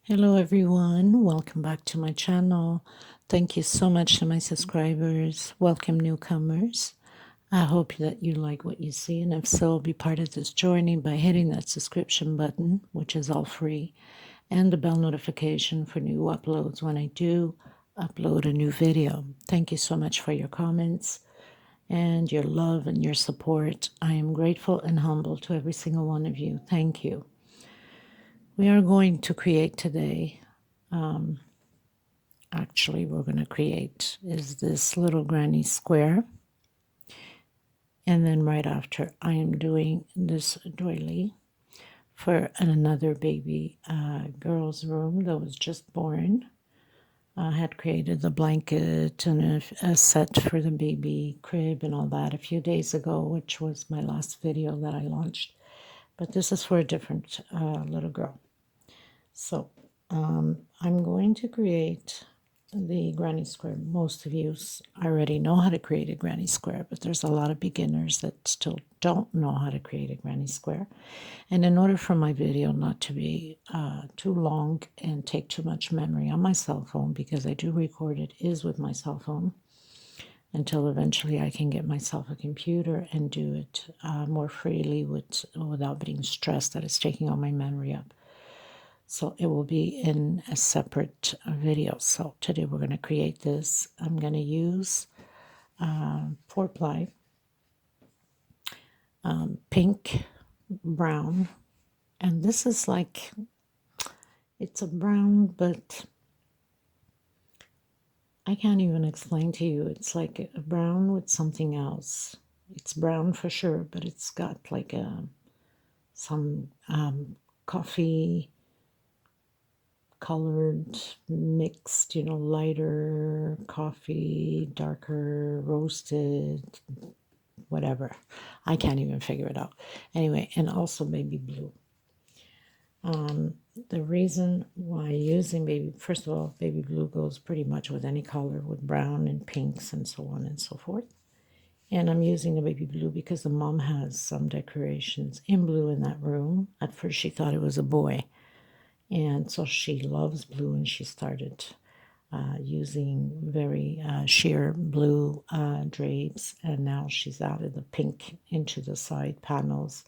Hello everyone, welcome back to my channel. Thank you so much to my subscribers. Welcome newcomers. I hope that you like what you see, and if so, be part of this journey by hitting that subscription button, which is all free, and the bell notification for new uploads when I do upload a new video. Thank you so much for your comments and your love and your support. I am grateful and humble to every single one of you. Thank you. We are going to create today, we're going to create is this little granny square. And then right after, I am doing this doily for another baby girl's room that was just born. I had created the blanket and a set for the baby crib and all that a few days ago, which was my last video that I launched. But this is for a different little girl. So I'm going to create the granny square. Most of you already know how to create a granny square, but there's a lot of beginners that still don't know how to create a granny square. And in order for my video not to be too long and take too much memory on my cell phone, because I do record it is with my cell phone, until eventually I can get myself a computer and do it more freely without being stressed that it's taking all my memory up. So it will be in a separate video. So today we're going to create this. I'm going to use 4-ply, pink, brown, and this is like, it's a brown, but I can't even explain to you. It's like a brown with something else. It's brown for sure, but it's got like some coffee colored, mixed, lighter coffee, darker roasted, whatever. I can't even figure it out. Anyway, and also baby blue. The reason why using first of all, baby blue goes pretty much with any color, with brown and pinks and so on and so forth. And I'm using the baby blue because the mom has some decorations in blue in that room. At first she thought it was a boy. And so she loves blue, and she started using very sheer blue drapes, and now she's added the pink into the side panels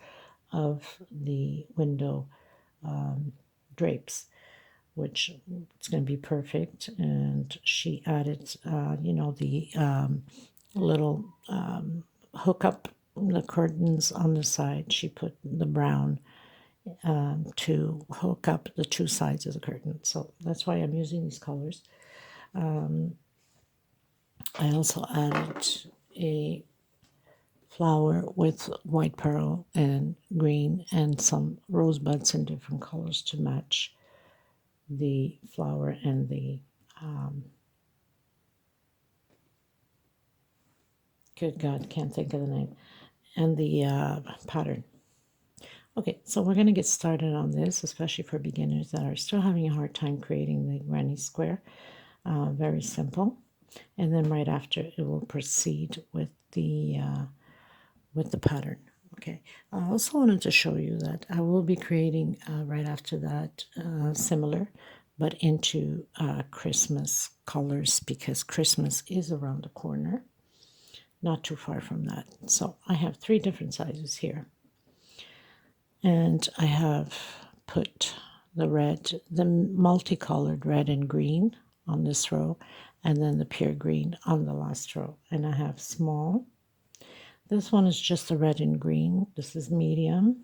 of the window drapes, which it's going to be perfect. And she added, the little hook up the curtains on the side. She put the brown to hook up the two sides of the curtain. So that's why I'm using these colors. I also added a flower with white pearl and green and some rosebuds in different colors to match the flower and the good God, can't think of the name, and the pattern. Okay, so we're going to get started on this, especially for beginners that are still having a hard time creating the granny square. Very simple. And then right after, it will proceed with the pattern. Okay, I also wanted to show you that I will be creating right after that similar, but into Christmas colors, because Christmas is around the corner, not too far from that. So I have 3 different sizes here. And I have put the multicolored red and green on this row, and then the pure green on the last row. And I have small. This one is just the red and green. This is medium.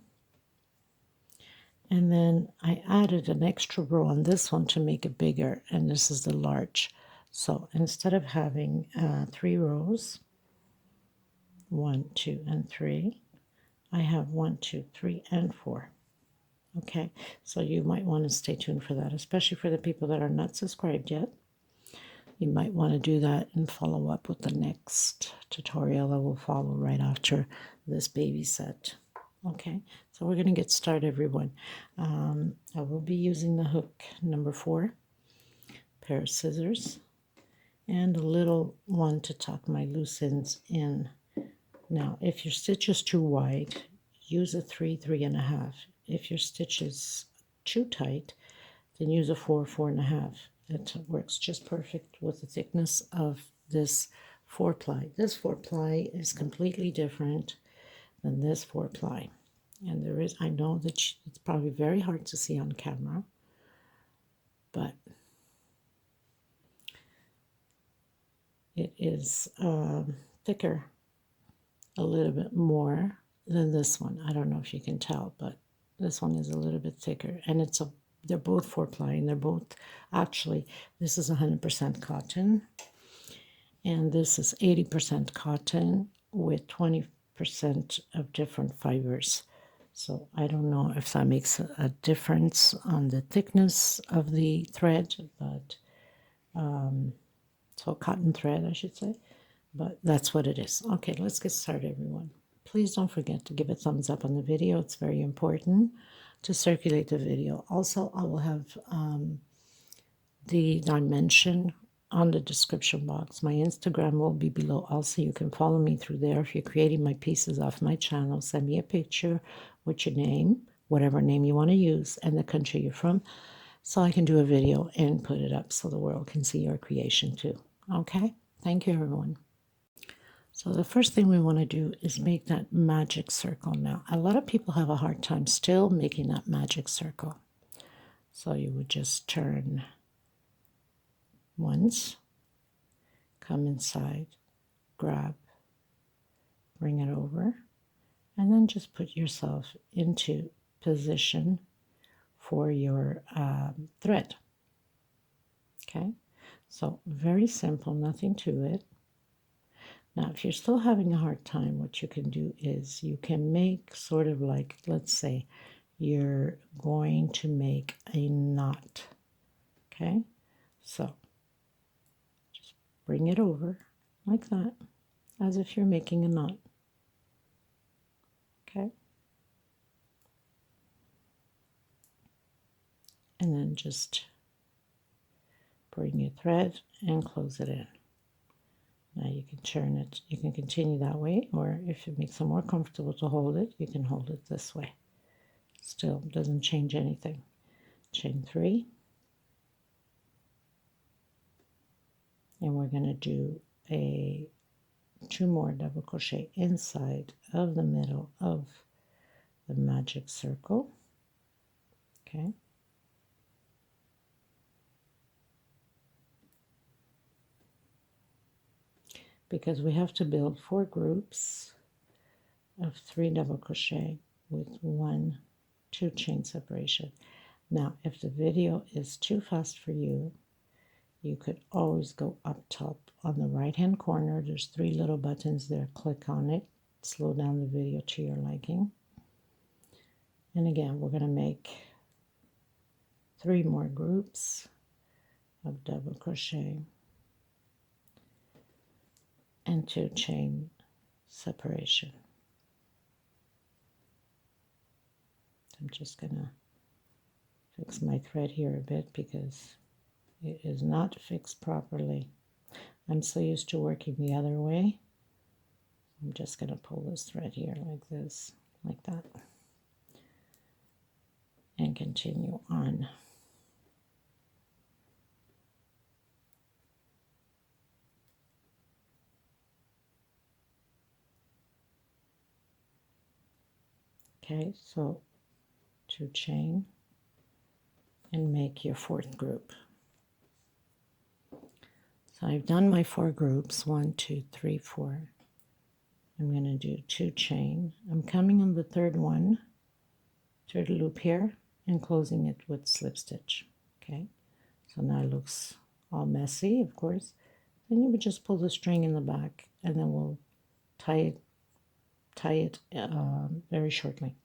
And then I added an extra row on this one to make it bigger, and this is the large. So instead of having 3 rows, 1, 2, and 3, I have 1, 2, 3, and 4. Okay, so you might want to stay tuned for that, especially for the people that are not subscribed yet. You might want to do that and follow up with the next tutorial that will follow right after this baby set. Okay, so we're going to get started, everyone. I will be using the hook number 4, pair of scissors, and a little one to tuck my loose ends in. Now, if your stitch is too wide, use a 3, 3.5. If your stitch is too tight, then use a 4, 4.5. It works just perfect with the thickness of this 4-ply. This 4-ply is completely different than this 4-ply. And there is, I know that it's probably very hard to see on camera, but it is thicker a little bit more than this one. I don't know if you can tell, but this one is a little bit thicker, and they're both 4-ply, and they're both, actually, this is 100% cotton, and this is 80% cotton with 20% of different fibers. So I don't know if that makes a difference on the thickness of the thread, but so cotton thread, I should say, but that's what it is. Okay, let's get started, everyone. Please don't forget to give a thumbs up on the video. It's very important to circulate the video. Also, I will have the dimension on the description box. My Instagram will be below. Also, you can follow me through there. If you're creating my pieces off my channel, send me a picture with your name, whatever name you want to use, and the country you're from, so I can do a video and put it up so the world can see your creation too. Okay? Thank you, everyone. So the first thing we want to do is make that magic circle. Now, a lot of people have a hard time still making that magic circle. So you would just turn once, come inside, grab, bring it over, and then just put yourself into position for your thread. Okay, so very simple, nothing to it. Now, if you're still having a hard time, what you can do is you can make sort of like, let's say, you're going to make a knot. Okay, so just bring it over like that, as if you're making a knot. Okay, and then just bring your thread and close it in. Now you can turn it, you can continue that way, or if it makes it more comfortable to hold it, you can hold it this way. Still doesn't change anything. Chain 3, and we're going to do 2 more double crochet inside of the middle of the magic circle. Okay, because we have to build 4 groups of 3 double crochet with 1, 2 chain separation. Now, if the video is too fast for you, you could always go up top on the right hand corner. There's 3 little buttons there. Click on it, slow down the video to your liking. And again, we're going to make 3 more groups of double crochet and 2 chain separation. I'm just going to fix my thread here a bit because it is not fixed properly. I'm so used to working the other way. I'm just going to pull this thread here like this, like that, and continue on. Okay, so 2 chain and make your 4th group. So I've done my 4 groups, 1, 2, 3, 4. I'm going to do 2 chain. I'm coming on the 3rd one, 3rd loop here, and closing it with slip stitch. Okay, so now it looks all messy, of course. Then you would just pull the string in the back, and then we'll tie it very shortly.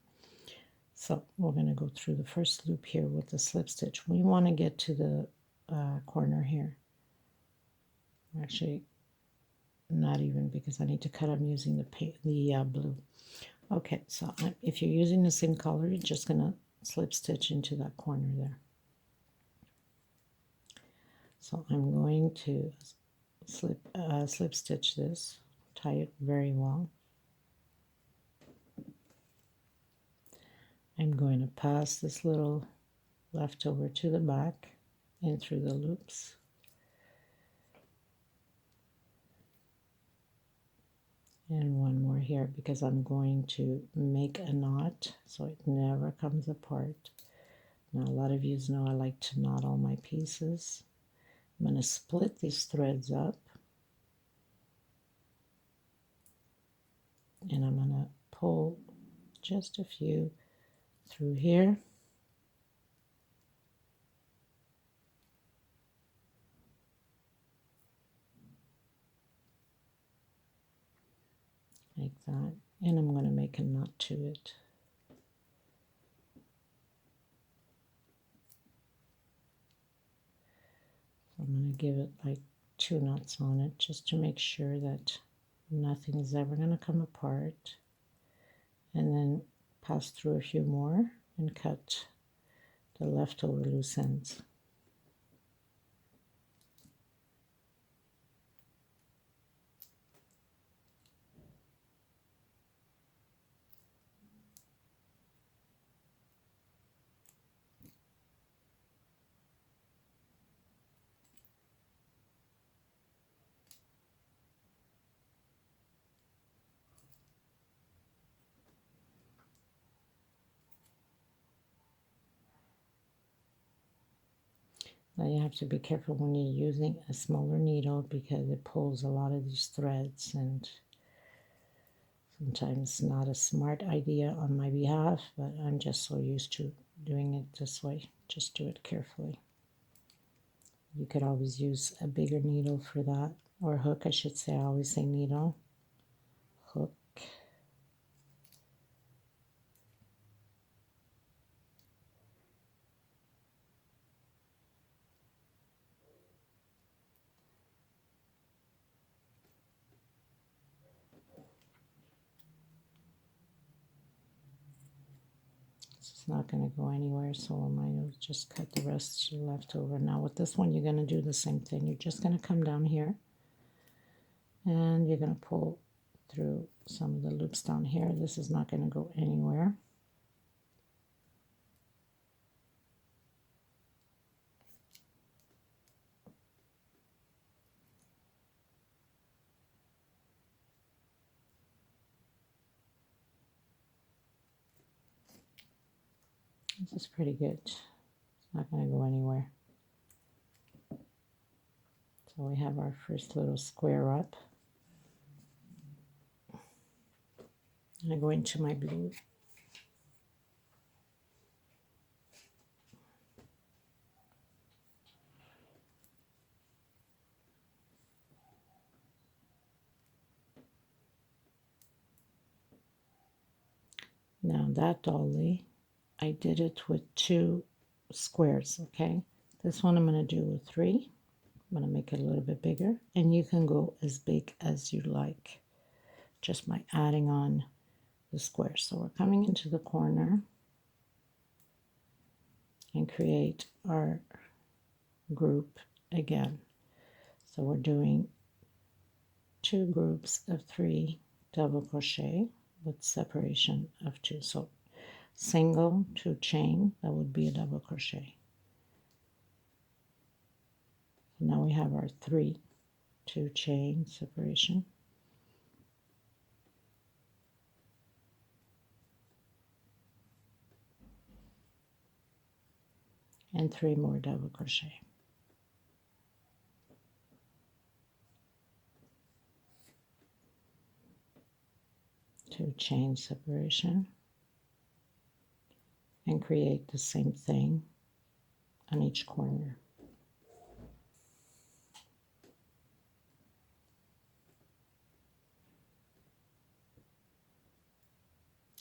So we're going to go through the first loop here with the slip stitch. We want to get to the corner here. Actually, not even, because I need to cut. I'm using the blue. Okay, so if you're using the same color, you're just going to slip stitch into that corner there. So I'm going to slip stitch this, tie it very well. I'm going to pass this little left over to the back and through the loops. And one more here because I'm going to make a knot so it never comes apart. Now a lot of you know I like to knot all my pieces. I'm going to split these threads up and I'm going to pull just a few through here. Like that, and I'm going to make a knot to it. So I'm going to give it like 2 knots on it just to make sure that nothing is ever going to come apart, and then pass through a few more and cut the leftover loose ends. Now you have to be careful when you're using a smaller needle because it pulls a lot of these threads, and sometimes not a smart idea on my behalf, but I'm just so used to doing it this way. Just do it carefully. You could always use a bigger needle for that, or hook, I should say. I always say needle. Hook. It's not going to go anywhere, so I might just cut the rest left over. Now with this one, you're going to do the same thing. You're just going to come down here, and you're going to pull through some of the loops down here. This is not going to go anywhere. This is pretty good. It's not going to go anywhere. So we have our first little square up. And I go into my blue. Now that dolly, I did it with 2 squares, okay? This one I'm going to do with 3. I'm going to make it a little bit bigger, and you can go as big as you like just by adding on the squares. So we're coming into the corner and create our group again. So we're doing 2 groups of 3 double crochet with separation of 2. So single, 2 chain, that would be a double crochet. So now we have our 3 2 chain separation, and 3 more double crochet. Two chain separation, and create the same thing on each corner.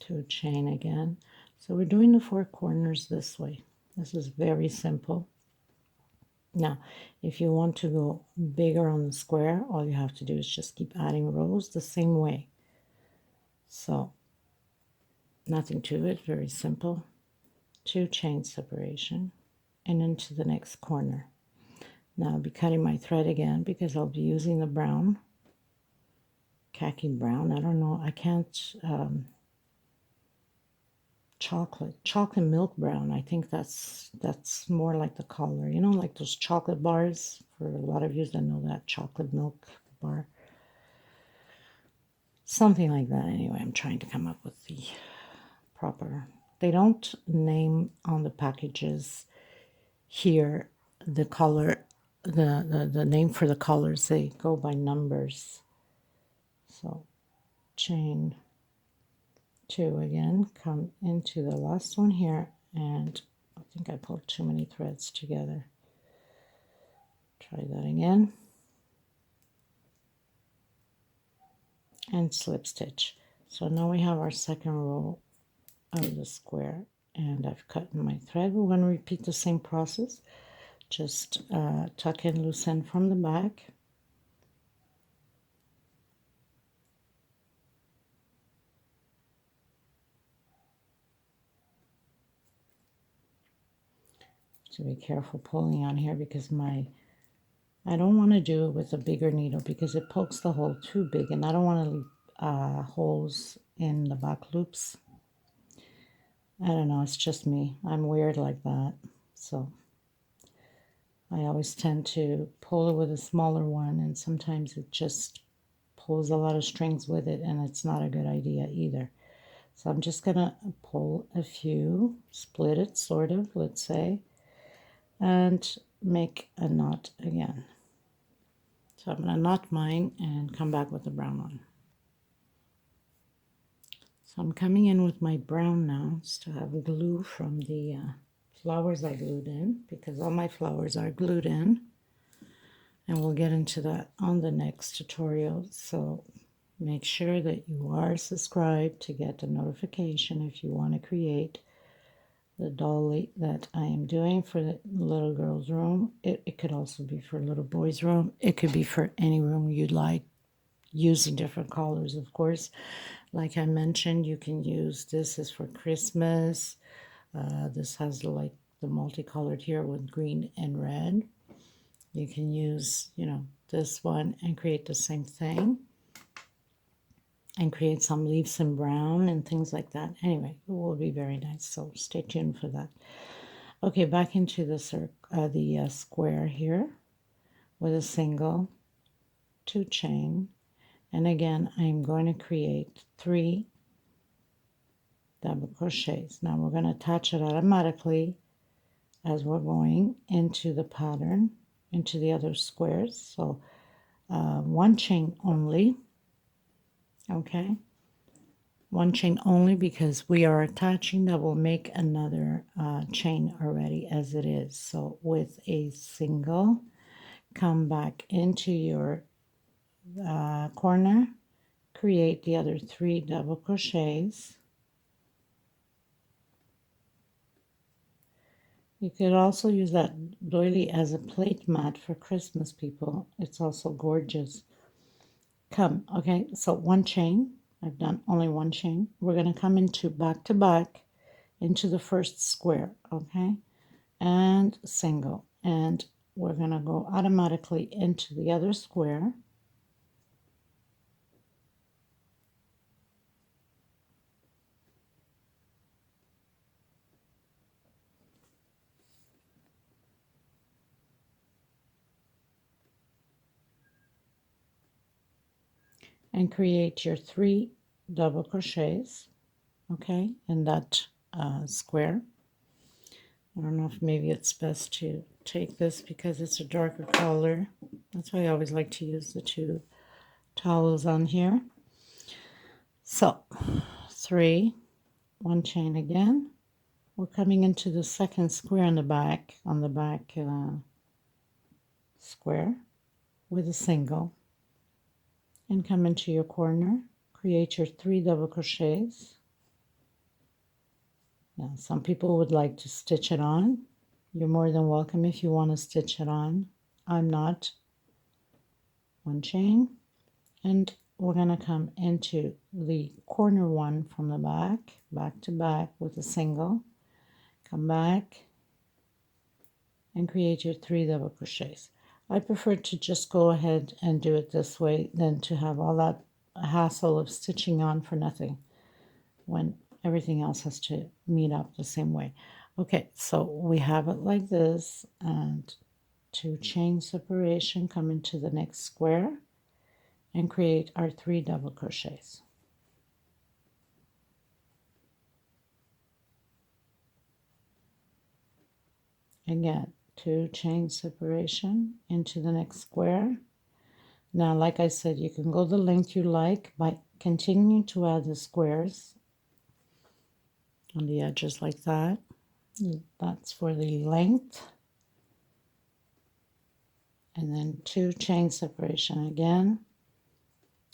2 chain again. So we're doing the 4 corners this way. This is very simple. Now, if you want to go bigger on the square, all you have to do is just keep adding rows the same way. So, nothing to it, very simple. 2 chain separation, and into the next corner. Now I'll be cutting my thread again because I'll be using the brown, khaki brown. I don't know, I can't chocolate milk brown. I think that's more like the color, you know, like those chocolate bars. For a lot of you that know that chocolate milk bar, something like that. Anyway, I'm trying to come up with the proper. They don't name on the packages here the color, the name for the colors. They go by numbers. So chain 2 again, come into the last one here, and I think I pulled too many threads together. Try that again, and slip stitch. So now we have our second row of the square, and I've cut in my thread. We're going to repeat the same process, just tuck in loose end from the back, so be careful pulling on here because I don't want to do it with a bigger needle because it pokes the hole too big, and I don't want to leave holes in the back loops. I don't know, it's just me. I'm weird like that. So I always tend to pull it with a smaller one, and sometimes it just pulls a lot of strings with it, and it's not a good idea either. So I'm just going to pull a few, split it sort of, let's say, and make a knot again. So I'm going to knot mine and come back with the brown one. So I'm coming in with my brown now to have glue from the flowers I glued in, because all my flowers are glued in. And we'll get into that on the next tutorial. So make sure that you are subscribed to get a notification if you want to create the dolly that I am doing for the little girl's room. It could also be for little boy's room. It could be for any room you'd like, using different colors, of course. Like I mentioned, you can use this is for Christmas. This has like the multicolored here with green and red. You can use, you know, this one and create the same thing and create some leaves in brown and things like that. Anyway, it will be very nice, so stay tuned for that. Okay, back into the square here with a single, 2 chain, and again I'm going to create 3 double crochets. Now we're going to attach it automatically as we're going into the pattern, into the other squares. So 1 chain only, okay, 1 chain only, because we are attaching that will make another chain already as it is. So with a single, come back into your corner, create the other 3 double crochets. You could also use that doily as a plate mat for Christmas, people. It's also gorgeous. Okay, so 1 chain. I've done only 1 chain. We're going to come into back to back into the first square, okay, and single. And we're going to go automatically into the other square. And create your 3 double crochets, okay, in that square. I don't know if maybe it's best to take this because it's a darker color. That's why I always like to use the 2 towels on here. So 3, 1 chain again. We're coming into the second square on the back square with a single, and come into your corner, create your 3 double crochets. Now some people would like to stitch it on. You're more than welcome if you want to stitch it on. I'm not. 1 chain, and we're going to come into the corner one from the back to back with a single, come back and create your 3 double crochets. I prefer to just go ahead and do it this way than to have all that hassle of stitching on for nothing when Everything else has to meet up the same way. Okay, so we have it like this, and 2 chain separation, come into the next square and create our 3 double crochets. Again, 2 chain separation into the next square. Now, like I said, you can go the length you like by continuing to add the squares on the edges like that. That's for the length. And then 2 chain separation again,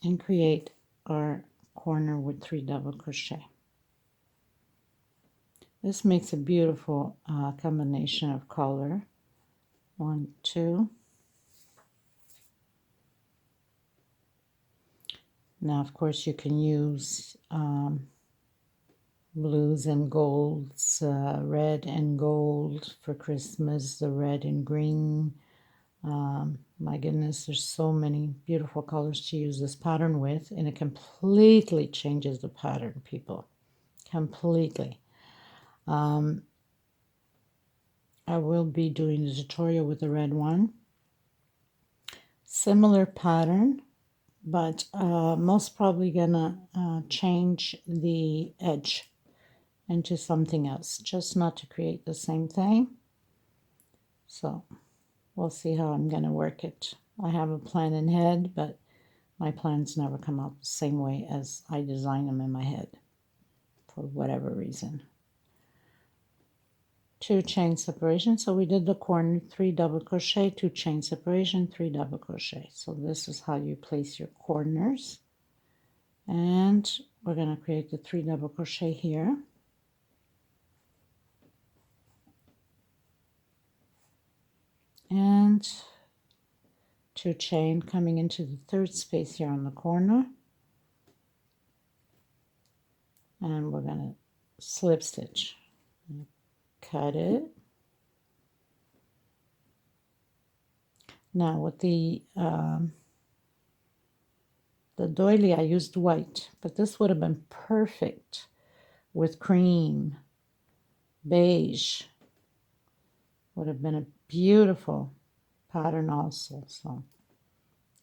and create our corner with 3 double crochet. This makes a beautiful combination of color. 1, 2. Now, of course, you can use blues and golds, red and gold for Christmas, the red and green. My goodness, there's so many beautiful colors to use this pattern with, and it completely changes the pattern, people. Completely. I will be doing the tutorial with the red one. Similar pattern, but most probably gonna change the edge into something else, just not to create the same thing. So we'll see how I'm gonna work it. I have a plan in head, but my plans never come out the same way as I design them in my head for whatever reason. 2 chain separation. So we did the corner, 3 double crochet, 2 chain separation, 3 double crochet. So this is how you place your corners. And we're going to create the 3 double crochet here. And 2 chain coming into the 3rd space here on the corner. And we're going to slip stitch. Cut it. Now with the doily, I used white, but this would have been perfect with cream, beige. Would have been a beautiful pattern also. So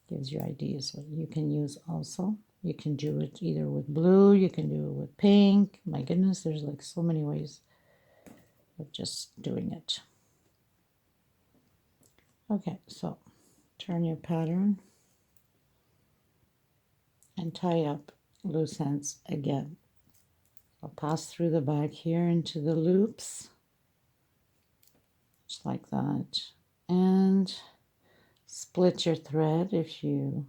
gives you ideas what you can use also. You can do it either with blue, you can do it with pink. My goodness, there's like so many ways of just doing it. Okay, so turn your pattern and tie up loose ends again. I'll pass through the back here into the loops, just like that, and split your thread if you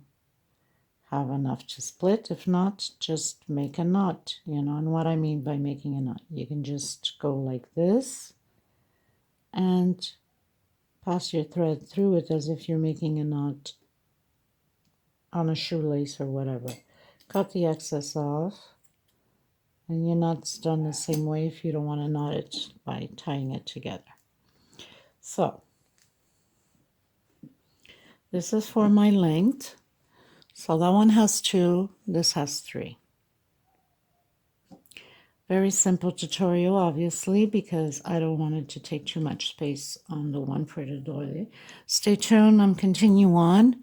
have enough to split. If not, just make a knot, you know. And what I mean by making a knot, you can just go like this and pass your thread through it as if you're making a knot on a shoelace or whatever. Cut the excess off, and your knot's done the same way if you don't want to knot it by tying it together. So this is for my length. So that one has 2, this has 3. Very simple tutorial, obviously, because I don't want it to take too much space on the one for the doily. Stay tuned, I'm continue on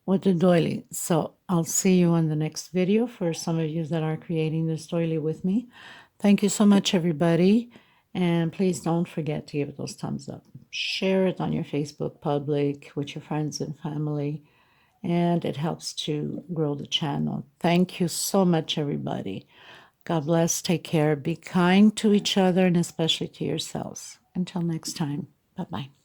with the doily. So I'll see you on the next video for some of you that are creating this doily with me. Thank you so much, everybody. And please don't forget to give it those thumbs up. Share it on your Facebook public with your friends and family. And it helps to grow the channel. Thank you so much, everybody. God bless. Take care. Be kind to each other and especially to yourselves. Until next time. Bye-bye.